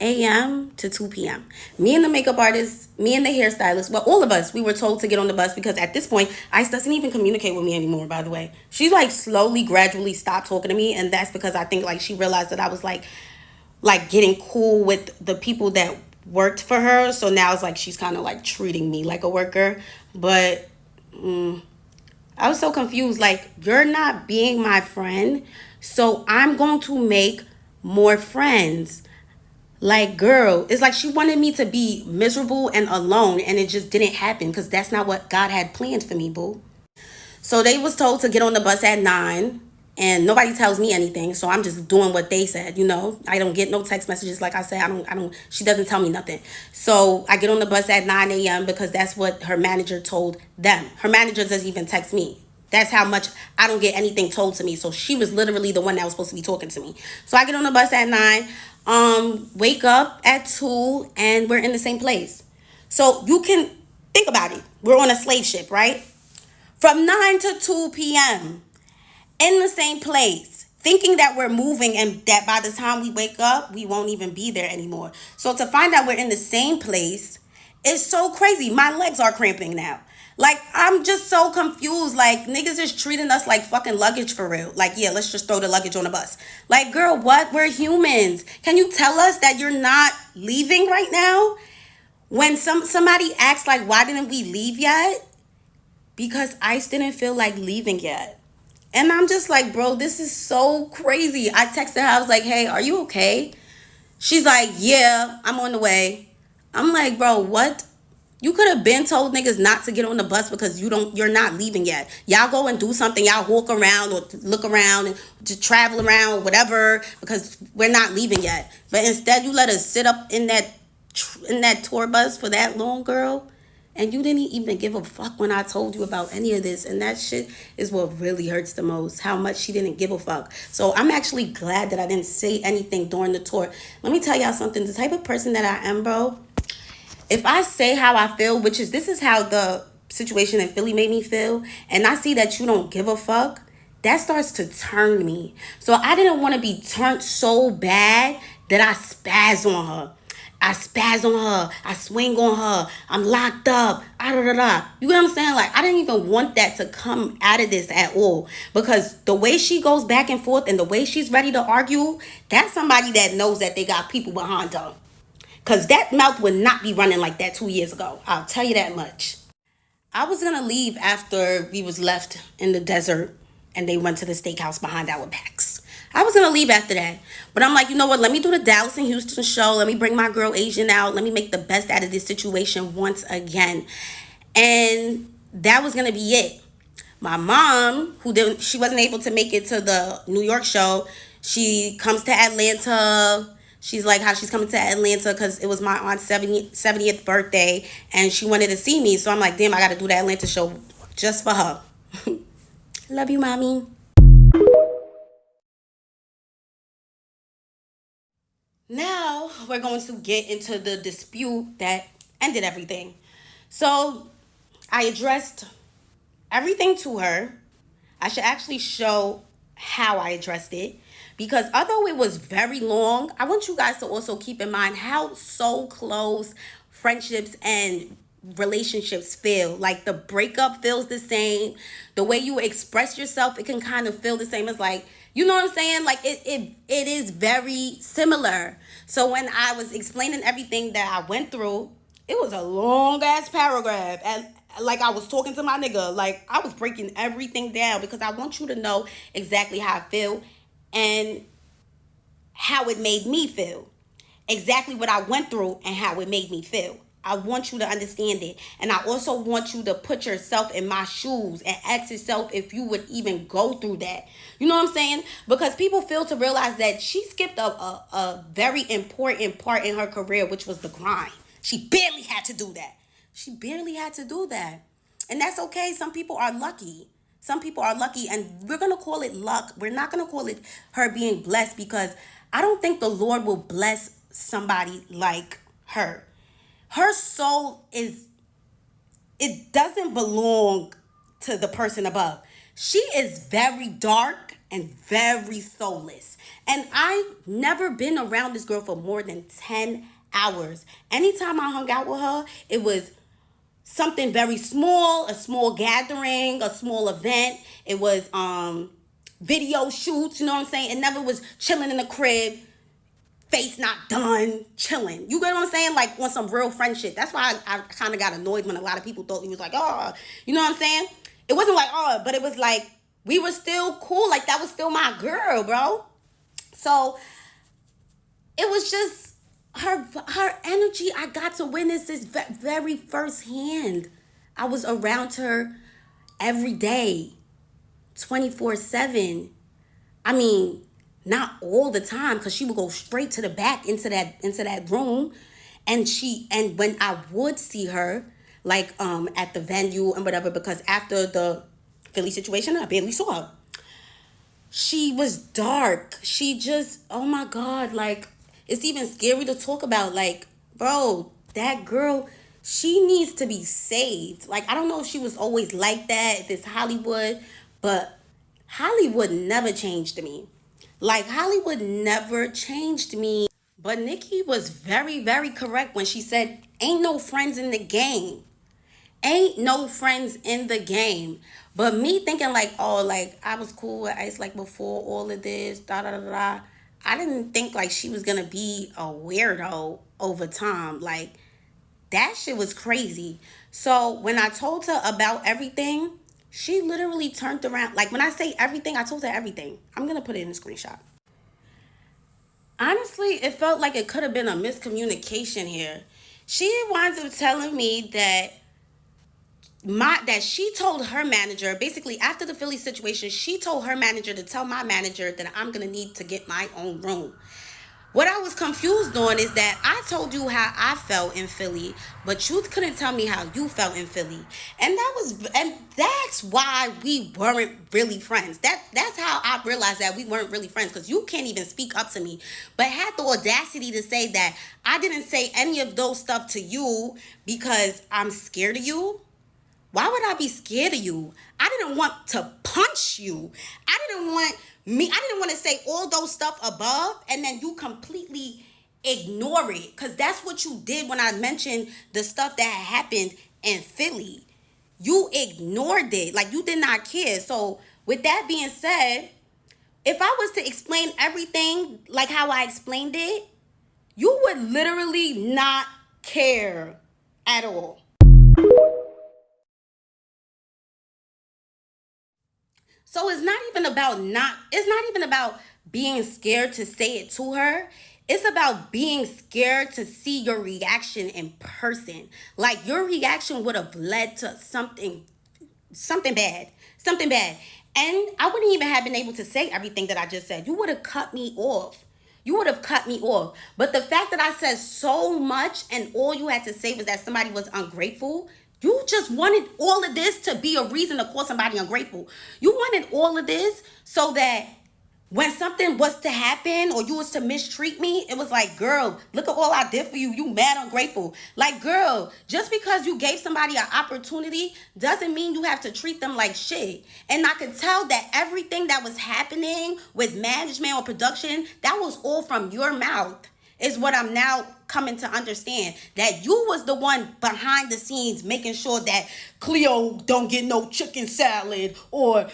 a.m. to 2 p.m. Me and the makeup artist, me and the hairstylist, well, all of us, we were told to get on the bus because at this point, Ice doesn't even communicate with me anymore, by the way. She like slowly, gradually stopped talking to me. And that's because I think like she realized that I was like getting cool with the people that worked for her. So now it's like she's kind of like treating me like a worker. But I was so confused. Like, you're not being my friend, so I'm going to make more friends. Like, girl, it's like she wanted me to be miserable and alone, and it just didn't happen because that's not what God had planned for me, boo. So they was told to get on the bus at 9, and nobody tells me anything, so I'm just doing what they said, you know. I don't get no text messages. Like I said, I don't she doesn't tell me nothing. So I get on the bus at 9 a.m. because that's what her manager told them. Her manager doesn't even text me. That's how much I don't get anything told to me. So she was literally the one that was supposed to be talking to me. So I get on the bus at 9, wake up at 2, and we're in the same place. So you can think about it. We're on a slave ship, right? From 9 to 2 p.m. in the same place, thinking that we're moving and that by the time we wake up, we won't even be there anymore. So to find out we're in the same place is so crazy. My legs are cramping now. Like, I'm just so confused. Like, niggas is treating us like fucking luggage for real. Like, yeah, let's just throw the luggage on the bus. Like, girl, what? We're humans. Can you tell us that you're not leaving right now? When somebody asks, like, why didn't we leave yet? Because Ice didn't feel like leaving yet. And I'm just like, bro, this is so crazy. I texted her. I was like, hey, are you okay? She's like, yeah, I'm on the way. I'm like, bro, what? You could have been told niggas not to get on the bus because you're not leaving yet. Y'all go and do something. Y'all walk around or look around and just travel around or whatever because we're not leaving yet. But instead, you let us sit up in that tour bus for that long, girl. And you didn't even give a fuck when I told you about any of this. And that shit is what really hurts the most. How much she didn't give a fuck. So I'm actually glad that I didn't say anything during the tour. Let me tell y'all something. The type of person that I am, bro. If I say how I feel, this is how the situation in Philly made me feel. And I see that you don't give a fuck. That starts to turn me. So I didn't want to be turned so bad that I spaz on her. I spaz on her. I swing on her. I'm locked up. Ah, da, da, da. You get what I'm saying? Like, I didn't even want that to come out of this at all. Because the way she goes back and forth and the way she's ready to argue, that's somebody that knows that they got people behind her. Because that mouth would not be running like that 2 years ago. I'll tell you that much. I was going to leave after we was left in the desert and they went to the steakhouse behind our backs. I was going to leave after that. But I'm like, you know what? Let me do the Dallas and Houston show. Let me bring my girl Asian out. Let me make the best out of this situation once again. And that was going to be it. My mom, she wasn't able to make it to the New York show. She comes to Atlanta. She's like how she's coming to Atlanta because it was my aunt's 70th birthday. And she wanted to see me. So I'm like, damn, I got to do the Atlanta show just for her. Love you, mommy. Now we're going to get into the dispute that ended everything. So I addressed everything to her. I should actually show how I addressed it, because although it was very long, I want you guys to also keep in mind how so close friendships and relationships feel. Like the breakup feels the same. The way you express yourself, it can kind of feel the same. As like, you know what I'm saying? Like it is very similar. So when I was explaining everything that I went through, it was a long ass paragraph. And like I was talking to my nigga. Like I was breaking everything down because I want you to know exactly how I feel and how it made me feel. Exactly what I went through and how it made me feel. I want you to understand it. And I also want you to put yourself in my shoes and ask yourself if you would even go through that. You know what I'm saying? Because people fail to realize that she skipped a very important part in her career, which was the grind. She barely had to do that. She barely had to do that. And that's okay. Some people are lucky. Some people are lucky, and we're going to call it luck. We're not going to call it her being blessed, because I don't think the Lord will bless somebody like her. Her soul is, it doesn't belong to the person above. She is very dark and very soulless. And I've never been around this girl for more than 10 hours. Anytime I hung out with her, it was something very small, a small gathering, a small event. It was video shoots, you know what I'm saying? It never was chilling in the crib, face not done, chilling. You get what I'm saying? Like on some real friend shit. That's why I kind of got annoyed when a lot of people thought he was like, oh, you know what I'm saying? It wasn't like, oh, but it was like, we were still cool. Like that was still my girl, bro. So it was just her energy. I got to witness this very firsthand. I was around her every day, 24/7. I mean, not all the time, because she would go straight to the back into that room. And when I would see her, like at the venue and whatever, because after the Philly situation, I barely saw her. She was dark. She just, oh my God, like it's even scary to talk about. Like, bro, that girl, she needs to be saved. Like, I don't know if she was always like that, if it's Hollywood, but Hollywood never changed me. Like, Hollywood never changed me. But Nikki was very, very correct when she said, ain't no friends in the game. Ain't no friends in the game. But me thinking like, oh, like I was cool with Ice like before all of this, da da da da. I didn't think like she was gonna be a weirdo over time. Like that shit was crazy. So when I told her about everything, she literally turned around. Like when I say everything, I told her everything. I'm gonna put it in a screenshot. Honestly, it felt like it could have been a miscommunication here. She winds up telling me that she told her manager, basically after the Philly situation, she told her manager to tell my manager that I'm gonna need to get my own room. What I was confused on is that I told you how I felt in Philly, but you couldn't tell me how you felt in Philly. And that's why we weren't really friends. That's how I realized that we weren't really friends, because you can't even speak up to me, but had the audacity to say that I didn't say any of those stuff to you because I'm scared of you. Why would I be scared of you? I didn't want to punch you. I didn't want to say all those stuff above and then you completely ignore it. Because that's what you did when I mentioned the stuff that happened in Philly. You ignored it. Like you did not care. So with that being said, if I was to explain everything like how I explained it, you would literally not care at all. So it's not even about being scared to say it to her. It's about being scared to see your reaction in person. Like your reaction would have led to something bad. Something bad. And I wouldn't even have been able to say everything that I just said. You would have cut me off. You would have cut me off. But the fact that I said so much and all you had to say was that somebody was ungrateful, you just wanted all of this to be a reason to call somebody ungrateful. You wanted all of this so that When something was to happen or you was to mistreat me, it was like, girl, look at all I did for you. You mad ungrateful. Like, girl, just because you gave somebody an opportunity doesn't mean you have to treat them like shit. And I could tell that everything that was happening with management or production, that was all from your mouth. Is what I'm now coming to understand, that you was the one behind the scenes making sure that Cleo don't get no chicken salad, or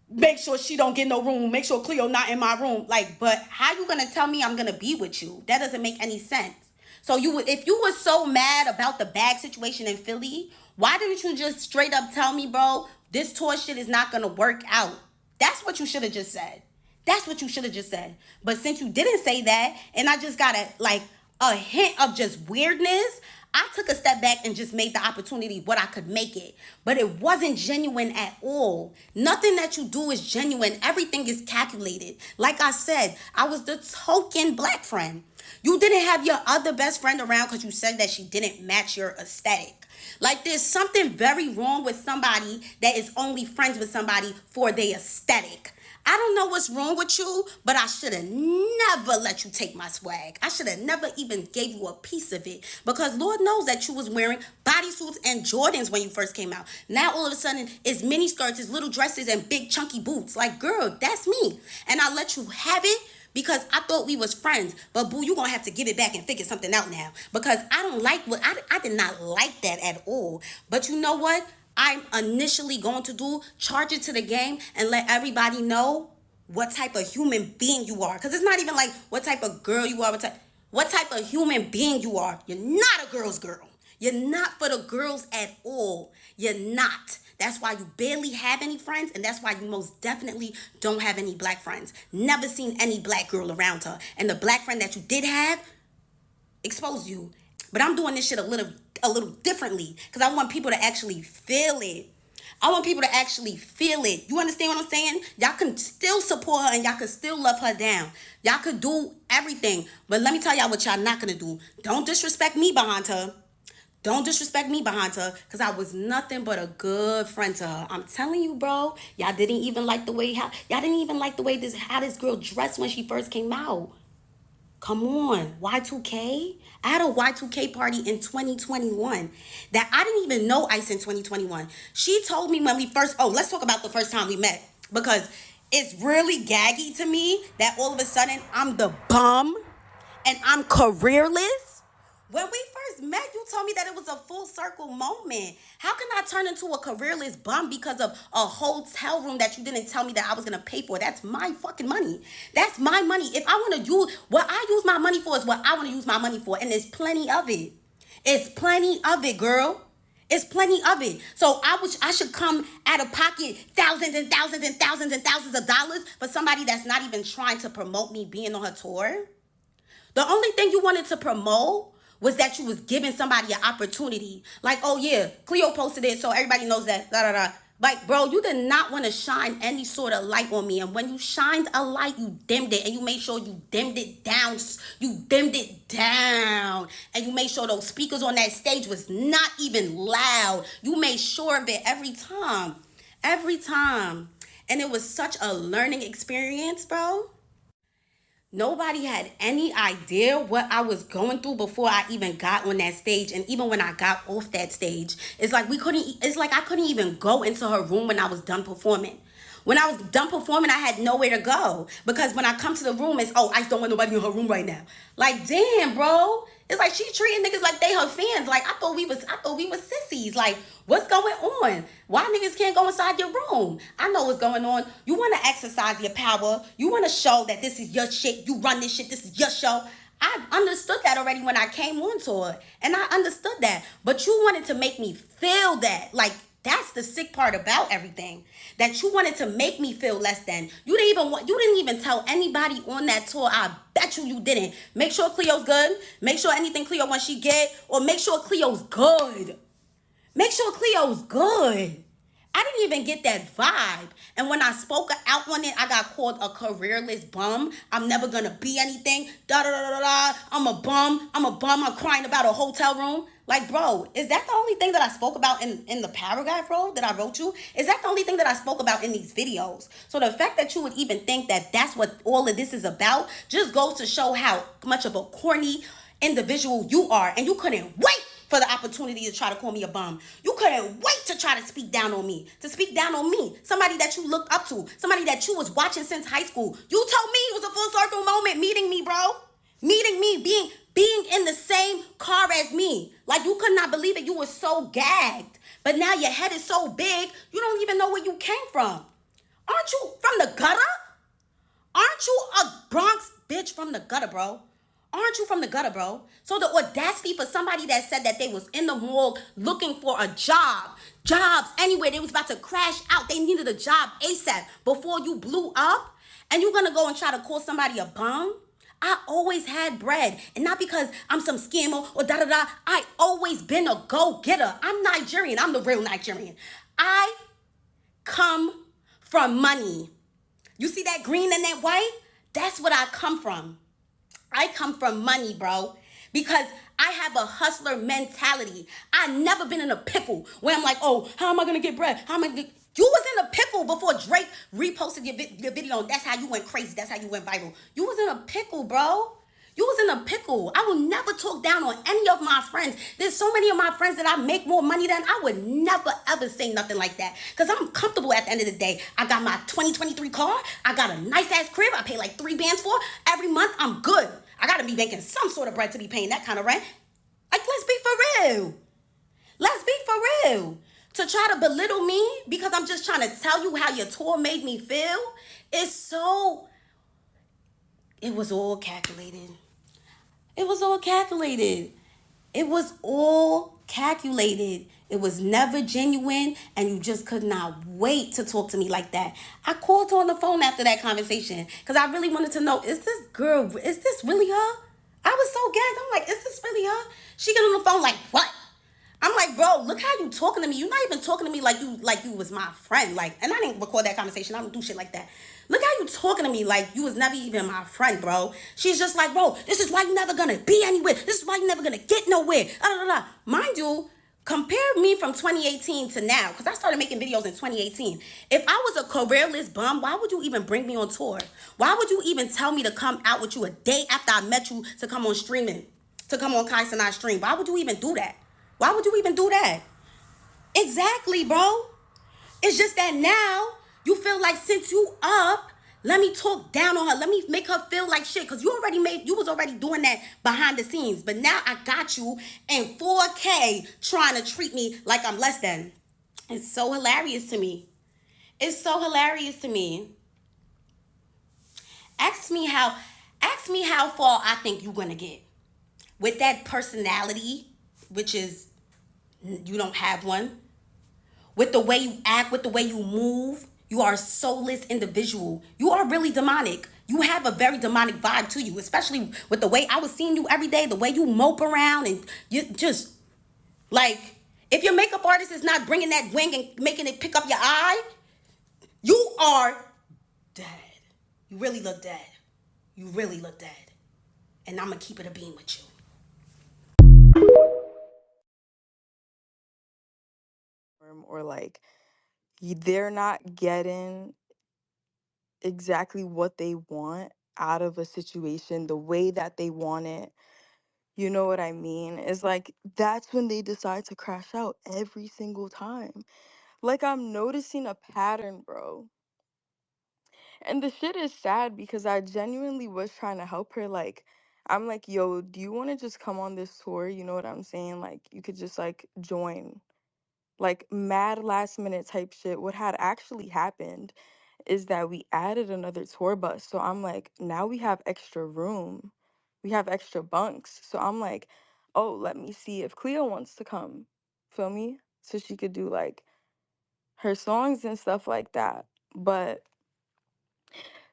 make sure she don't get no room, make sure Cleo not in my room. Like, but how you gonna tell me I'm gonna be with you? That doesn't make any sense. So you would, if you were so mad about the bag situation in Philly, why didn't you just straight up tell me, bro, this tour shit is not gonna work out? That's what you should have just said. That's what you should have just said. But since you didn't say that, and I just got a hint of just weirdness, I took a step back and just made the opportunity what I could make it. But it wasn't genuine at all. Nothing that you do is genuine. Everything is calculated. Like I said, I was the token black friend. You didn't have your other best friend around because you said that she didn't match your aesthetic. Like, there's something very wrong with somebody that is only friends with somebody for their aesthetic. I don't know what's wrong with you, but I should have never let you take my swag. I should have never even gave you a piece of it, because Lord knows that you was wearing bodysuits and Jordans when you first came out. Now all of a sudden it's mini skirts, it's little dresses, and big chunky boots. Like, girl, that's me. And I let you have it because I thought we was friends. But boo, you gonna have to give it back and figure something out now, because I don't like what I did not like that at all. But you know what? I'm initially going to do, charge it to the game and let everybody know what type of human being you are. Because it's not even like what type of girl you are, what type of human being you are. You're not a girl's girl. You're not for the girls at all. You're not. That's why you barely have any friends, and that's why you most definitely don't have any black friends. Never seen any black girl around her. And the black friend that you did have exposed you. But I'm doing this shit a little differently, because I want people to actually feel it. I want people to actually feel it. You understand what I'm saying? Y'all can still support her and y'all can still love her down. Y'all could do everything. But let me tell y'all what y'all not gonna do. Don't disrespect me behind her. Don't disrespect me behind her, because I was nothing but a good friend to her. I'm telling you, bro. Y'all didn't even like the way how this girl dressed when she first came out. Come on, Y2K? I had a Y2K party in 2021 that I didn't even know Ice in 2021. She told me when we first, let's talk about the first time we met, because it's really gaggy to me that all of a sudden I'm the bum and I'm careerless. When we first met, you told me that it was a full circle moment. How can I turn into a careerless bum because of a hotel room that you didn't tell me that I was going to pay for? That's my fucking money. That's my money. If I want to use, what I use my money for is what I want to use my money for. And there's plenty of it. It's plenty of it, girl. It's plenty of it. So I should come out of pocket thousands and thousands and thousands and thousands of dollars for somebody that's not even trying to promote me being on her tour. The only thing you wanted to promote was that you was giving somebody an opportunity. Like, oh yeah, Cleo posted it, so everybody knows that, da da da. Like, bro, you did not want to shine any sort of light on me. And when you shined a light, you dimmed it. And you made sure you dimmed it down. You dimmed it down. And you made sure those speakers on that stage was not even loud. You made sure of it every time. Every time. And it was such a learning experience, bro. Nobody had any idea what I was going through before I even got on that stage. And even when I got off that stage, it's like I couldn't even go into her room when I was done performing. When I was done performing, I had nowhere to go, because when I come to the room, it's, I just don't want nobody in her room right now. Like, damn, bro. It's like she treating niggas like they her fans. Like, I thought we was sissies. Like, what's going on? Why niggas can't go inside your room? I know what's going on. You want to exercise your power. You want to show that this is your shit. You run this shit. This is your show. I understood that already when I came on tour. And I understood that. But you wanted to make me feel that. Like, that's the sick part about everything. That you wanted to make me feel less than. You didn't even tell anybody on that tour. I bet you didn't. Make sure Cleo's good. Make sure anything Cleo wants she get. Or make sure Cleo's good. Make sure Cleo's good. I didn't even get that vibe. And when I spoke out on it, I got called a careerless bum. I'm never gonna be anything. Da da da da da. I'm a bum. I'm a bum. I'm crying about a hotel room. Like, bro, is that the only thing that I spoke about in the paragraph, bro, that I wrote you? Is that the only thing that I spoke about in these videos? So the fact that you would even think that that's what all of this is about just goes to show how much of a corny individual you are. And you couldn't wait for the opportunity to try to call me a bum. You couldn't wait to try to speak down on me. To speak down on me. Somebody that you looked up to. Somebody that you was watching since high school. You told me it was a full circle moment meeting me, bro. Meeting me, being in the same car as me. Like, you could not believe it. You were so gagged. But now your head is so big, you don't even know where you came from. Aren't you from the gutter? Aren't you a Bronx bitch from the gutter, bro? Aren't you from the gutter, bro? So the audacity for somebody that said that they was in the morgue looking for a job, jobs anywhere, they was about to crash out, they needed a job ASAP before you blew up, and you gonna go and try to call somebody a bum? I always had bread, and not because I'm some scammer or da da da. I always been a go getter. I'm Nigerian. I'm the real Nigerian. I come from money. You see that green and that white? That's what I come from. I come from money, bro. Because I have a hustler mentality. I never been in a pickle where I'm like, oh, how am I gonna get bread? How am I gonna get... You was in a pickle before Drake reposted your video, and that's how you went crazy. That's how you went viral. You was in a pickle, bro. You was in a pickle. I will never talk down on any of my friends. There's so many of my friends that I make more money than. I would never ever say nothing like that. Because I'm comfortable at the end of the day. I got my 2023 car. I got a nice ass crib. I pay like 3 bands for. Every month, I'm good. I got to be making some sort of bread to be paying that kind of rent. Like, let's be for real. Let's be for real. To try to belittle me because I'm just trying to tell you how your tour made me feel, it's so... It was all calculated. It was all calculated. It was all calculated. It was never genuine, and you just could not wait to talk to me like that. I called her on the phone after that conversation because I really wanted to know, is this girl, is this really her? I was so gagged. I'm like, is this really her? She get on the phone like, what? I'm like, bro, look how you talking to me. You're not even talking to me like you was my friend. Like, and I didn't record that conversation. I don't do shit like that. Look how you talking to me like you was never even my friend, bro. She's just like, bro, this is why you never gonna be anywhere. This is why you never gonna get nowhere. Mind you, compare me from 2018 to now, because I started making videos in 2018. If I was a careerless bum, why would you even bring me on tour? Why would you even tell me to come out with you a day after I met you to come on streaming, to come on Kai Sinai stream? Why would you even do that? Why would you even do that? Exactly, bro. It's just that now you feel like since you up, let me talk down on her. Let me make her feel like shit. Cause you was already doing that behind the scenes. But now I got you in 4K trying to treat me like I'm less than. It's so hilarious to me. It's so hilarious to me. Ask me how far I think you're gonna get. With that personality, which is you don't have one. With the way you act, with the way you move, you are a soulless individual. You are really demonic. You have a very demonic vibe to you, especially with the way I was seeing you every day, the way you mope around, and you just like, if your makeup artist is not bringing that wing and making it pick up your eye, you are dead. You really look dead. You really look dead. And I'm gonna keep it a beam with you. Or like they're not getting exactly what they want out of a situation the way that they want it. You know what I mean? It's like that's when they decide to crash out every single time. Like I'm noticing a pattern, bro. And the shit is sad because I genuinely was trying to help her. Like, I'm like, yo, do you want to just come on this tour? You know what I'm saying? Like, you could just like join. Like, mad last minute type shit. What had actually happened is that we added another tour bus. So I'm like, now we have extra room. We have extra bunks. So I'm like, oh, let me see if Cleo wants to come. Feel me? So she could do like her songs and stuff like that. But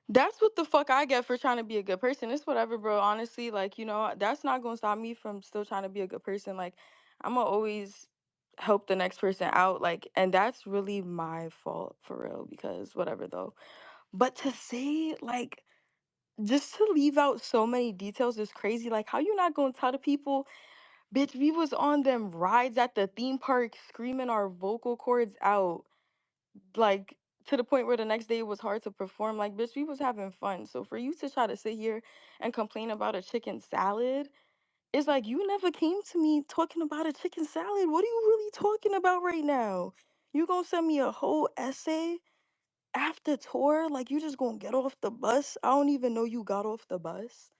that's what the fuck I get for trying to be a good person. It's whatever, bro. Honestly, like, that's not gonna stop me from still trying to be a good person. Like, I'ma always help the next person out, like, and that's really my fault for real, because whatever though. But to say, like, just to leave out so many details is crazy. Like, how you not gonna tell the people, bitch, we was on them rides at the theme park screaming our vocal cords out, like, to the point where the next day it was hard to perform. Like, bitch, we was having fun. So for you to try to sit here and complain about a chicken salad, it's like you never came to me talking about a chicken salad. What are you really talking about right now? You gonna send me a whole essay after tour? Like, you just gonna get off the bus? I don't even know you got off the bus.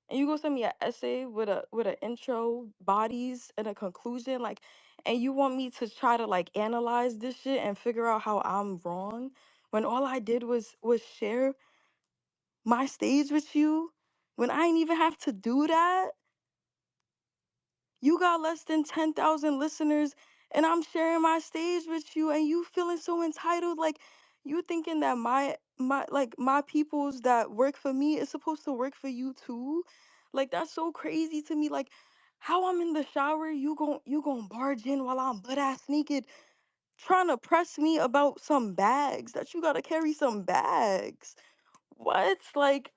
And you gonna send me an essay with an intro, bodies, and a conclusion, like, and you want me to try to like analyze this shit and figure out how I'm wrong when all I did was share my stage with you, when I ain't even have to do that. You got less than 10,000 listeners and I'm sharing my stage with you and you feeling so entitled, like you thinking that my peoples that work for me is supposed to work for you too? Like, that's so crazy to me. Like, how I'm in the shower, you gon' barge in while I'm butt ass naked trying to press me about some bags that you got to carry some bags. What? Like,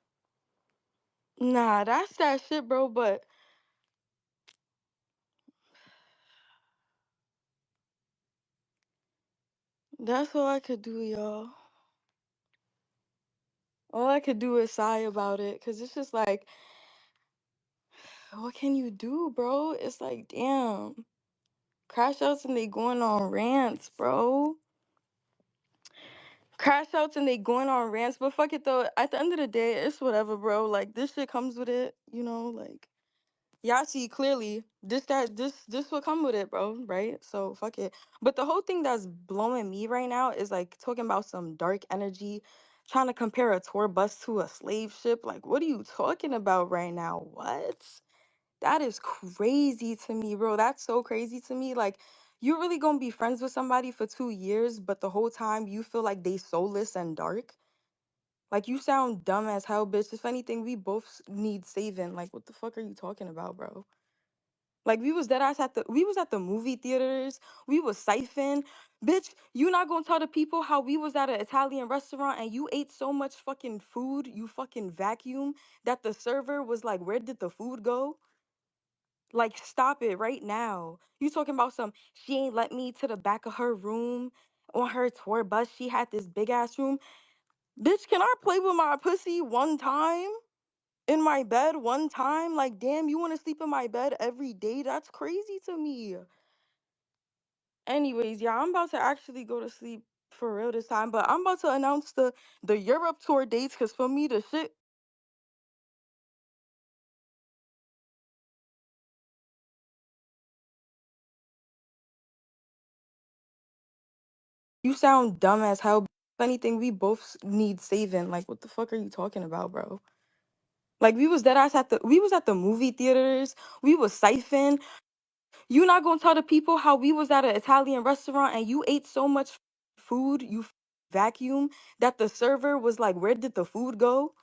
nah, that's that shit, bro, but that's all I could do, y'all. All I could do is sigh about it, because it's just like, what can you do, bro? It's like, damn. Crash outs and they going on rants, bro. Crash outs and they going on rants, but fuck it though. At the end of the day, it's whatever, bro. Like, this shit comes with it, like, y'all see clearly this will come with it, bro, right? So fuck it. But the whole thing that's blowing me right now is like talking about some dark energy, trying to compare a tour bus to a slave ship. Like, what are you talking about right now? What? That is crazy to me, bro. That's so crazy to me. Like, you really gonna be friends with somebody for 2 years, but the whole time you feel like they soulless and dark? Like, you sound dumb as hell, bitch. If anything, we both need saving. Like, what the fuck are you talking about, bro? Like, we was at the movie theaters. We was siphon. Bitch, you not gonna tell the people how we was at an Italian restaurant and you ate so much fucking food, you fucking vacuum, that the server was like, where did the food go? Like, stop it right now. You talking about some, she ain't let me to the back of her room on her tour bus. She had this big ass room. Bitch, can I play with my pussy one time? In my bed one time? Like, damn, you want to sleep in my bed every day? That's crazy to me. Anyways, yeah, I'm about to actually go to sleep for real this time, but I'm about to announce the Europe tour dates, because for me, the shit, you sound dumb as hell. If anything, we both need saving. Like, what the fuck are you talking about, bro? Like, we was at the movie theaters. We was siphon. You not gonna tell the people how we was at an Italian restaurant and you ate so much food, you vacuum, that the server was like, where did the food go?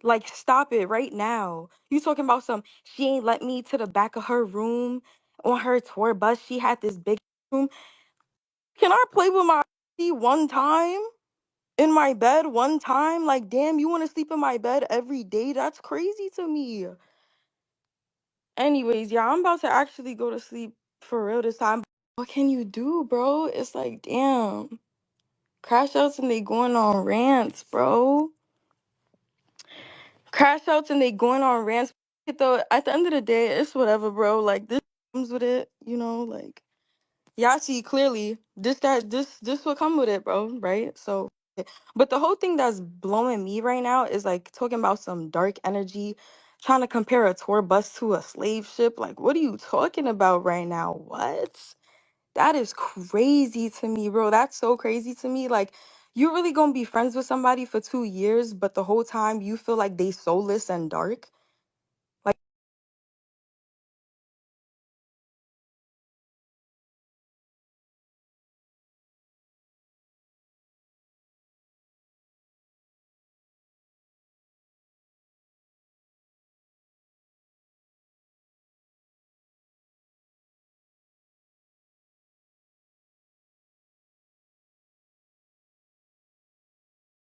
Like, stop it right now. You talking about some, she ain't let me to the back of her room on her tour bus. She had this big room. Can I play with my one time? In my bed one time? Like, damn, you want to sleep in my bed every day? That's crazy to me. Anyways, yeah, I'm about to actually go to sleep for real this time. What can you do, bro? It's like, damn. Crash outs and they going on rants, bro. Crash outs and they going on rants. Though, at the end of the day, it's whatever, bro. Like, this comes with it, like, y'all see clearly this will come with it, bro, right? So, but the whole thing that's blowing me right now is like talking about some dark energy, trying to compare a tour bus to a slave ship. Like, what are you talking about right now? What? That is crazy to me, bro. That's so crazy to me. Like, you really gonna be friends with somebody for 2 years, but the whole time you feel like they soulless and dark?